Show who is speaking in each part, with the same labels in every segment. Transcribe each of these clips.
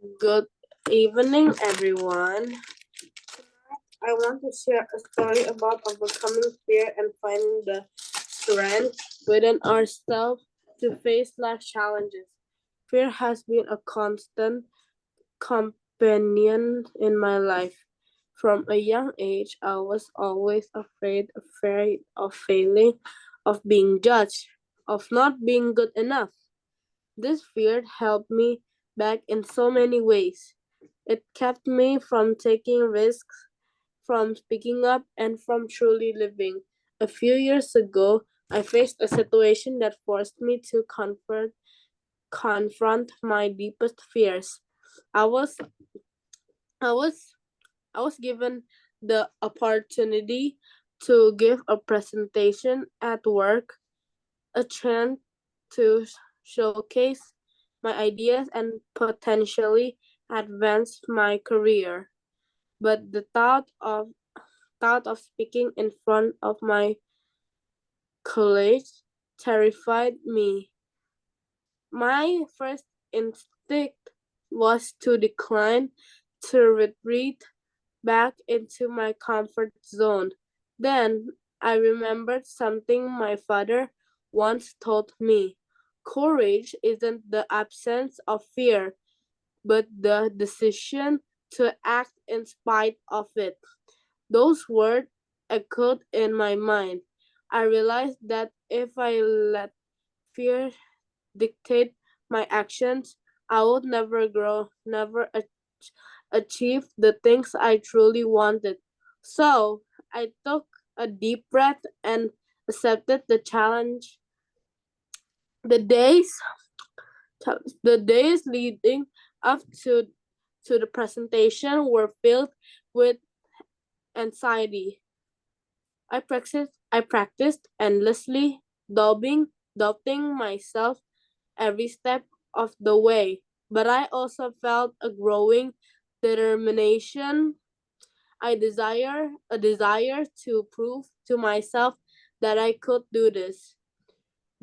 Speaker 1: Good evening, everyone. I want to share a story about overcoming fear and finding the strength within ourselves to face life challenges. Fear has been a constant companion in my life. From a young age, I was always afraid of failing, of being judged, of not being good enough. This fear held me back in so many ways. It kept me from taking risks, from speaking up, and from truly living. A few years ago, I faced a situation that forced me to confront my deepest fears. I was I was I was given the opportunity to give a presentation at work, a chance to showcase my ideas and potentially advance my career. But the thought of speaking in front of my colleagues terrified me. My first instinct was to decline, to retreat back into my comfort zone. Then I remembered something my father once told me. Courage isn't the absence of fear, but the decision to act in spite of it. Those words echoed in my mind. I realized that if I let fear dictate my actions, I would never grow, never achieve the things I truly wanted. So I took a deep breath and accepted the challenge. The days, the days leading up to the presentation were filled with anxiety. I practiced endlessly, doubting myself every step of the way. But I also felt a growing determination. A desire to prove to myself that I could do this.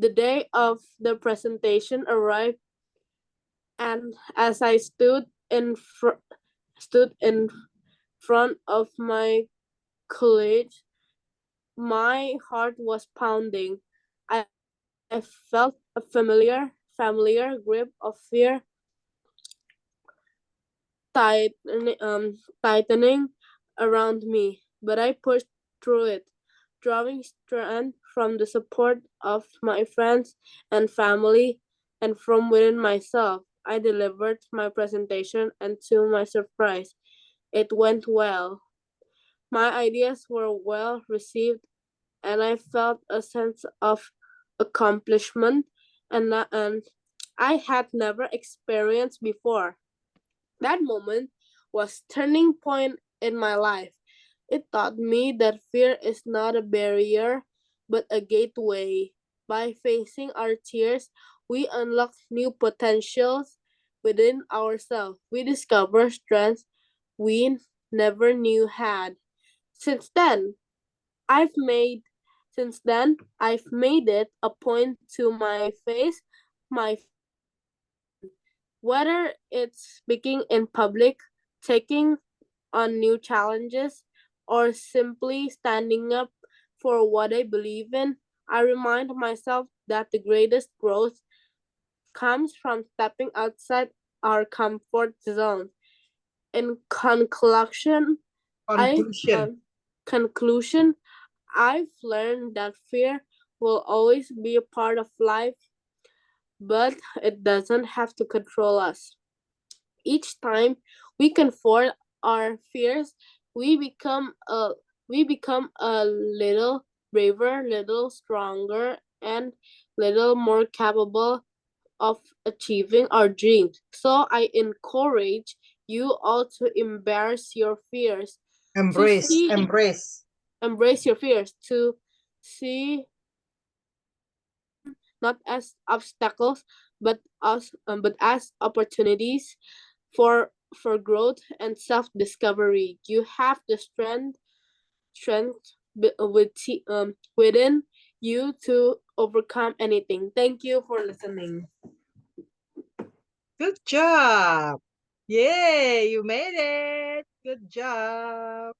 Speaker 1: The day of the presentation arrived, and as I stood in front of my college, my heart was pounding. I, I felt a familiar grip of fear tightening around me, but I pushed through it, drawing strength from the support of my friends and family and from within myself. I delivered my presentation, and to my surprise, it went well. My ideas were well received, and I felt a sense of accomplishment and I had never experienced before. That moment was turning point in my life. It taught me that fear is not a barrier, but a gateway. By facing our tears, we unlock new potentials within ourselves. We discover strengths we never knew had. Since then, I've made I've made it a point to my face my whether it's speaking in public, taking on new challenges, or simply standing up for what I believe in. I remind myself that the greatest growth comes from stepping outside our comfort zone. In I
Speaker 2: Conclusion.
Speaker 1: conclusion, I've learned that fear will always be a part of life, but it doesn't have to control us. Each time we confront our fears, we become a little braver, little stronger, and little more capable of achieving our dreams. So I encourage you all to embrace your fears, to
Speaker 2: Embrace,
Speaker 1: see
Speaker 2: embrace.
Speaker 1: embrace your fears, to see not as obstacles but as opportunities for growth and self-discovery. You have the strength within you to overcome anything. Thank you for listening.
Speaker 2: Good job. Yay, you made it. Good job.